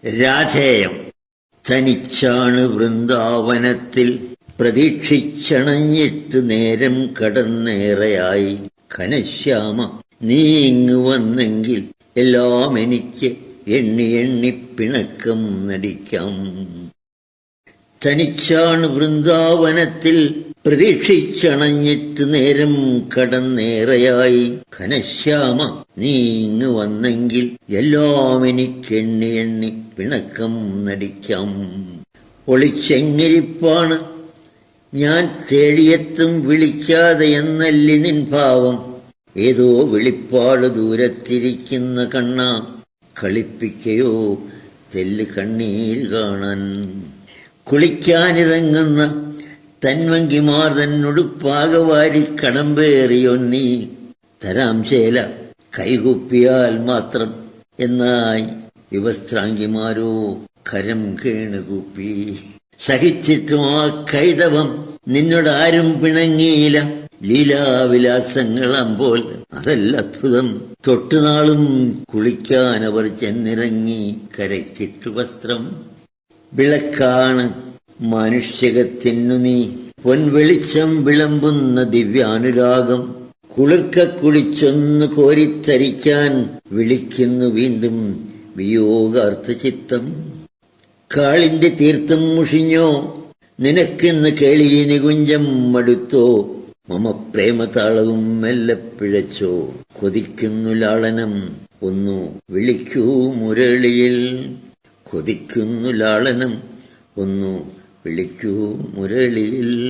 രാധേയം. തനിച്ചാണ് വൃന്ദാവനത്തിൽ പ്രതീക്ഷിച്ചണഞ്ഞിട്ട് നേരം കടന്നേറെയായി. ഘനശ്യാമ നീ ഇങ്ങു വന്നെങ്കിൽ എല്ലാം എനിക്ക് എണ്ണി എണ്ണി പിണക്കം നടിക്കാം. തനിച്ചാണ് വൃന്ദാവനത്തിൽ പ്രതീക്ഷിച്ചണഞ്ഞിട്ട് നേരം കടന്നേറെയായി. ഘനശ്യാമ നീ ഇങ്ങ് വന്നെങ്കിൽ എല്ലാം എനിക്കെണ്ണി എണ്ണി പിണക്കം നടിക്കാം. ഒളിച്ചെങ്ങിരിപ്പാണ് ഞാൻ തേടിയെത്തും വിളിക്കാതെ എന്നല്ലി നിൻ ഭാവം. ഏതോ വെളിപ്പാട് ദൂരത്തിരിക്കുന്ന കണ്ണ കളിപ്പിക്കയോ തെല്ല് കണ്ണീർ കാണാൻ. കുളിക്കാനിറങ്ങുന്ന തൻവങ്കിമാർ തന്നൊടുപ്പാകവാരി കടമ്പേറിയോ നീ. തരാം ചേല കൈകുപ്പിയാൽ മാത്രം എന്നായി വിവസ്ത്രാംഗിമാരോ കരം കേണുകൂപ്പി. സഹിച്ചിട്ടും ആ കൈതവം നിന്നോടാരും പിണങ്ങിയില്ല. ലീലാവിലാസങ്ങളാമ്പോൾ അതല്ല അത്ഭുതം. തൊട്ടുനാളും കുളിക്കാൻ അവർ ചെന്നിറങ്ങി കരയ്ക്കിട്ടു വസ്ത്രം. വിളക്കാണ് മനുഷ്യകത്തിനു നീ പൊൻവെളിച്ചം വിളമ്പുന്ന ദിവ്യാനുരാഗം. കുളിർക്ക കുളിച്ചൊന്നു കോരിത്തരിക്കാൻ വിളിക്കുന്നു വീണ്ടും വിയോഗാർത്ഥ ചിത്തം. കാളിന്റെ തീർത്ഥം മുഷിഞ്ഞോ നിനക്കിന്ന് കേളി നികുഞ്ചം മടുത്തോ. മമ പ്രേമതാളവും മെല്ലെ പിഴച്ചോ. കൊതിക്കുന്നു ലാളനം ഒന്നു വിളിക്കൂ മുരളിയിൽ. കൊതിക്കുന്നു ലാളനം ഒന്നു വിളിക്കൂ മുരളിയിൽ.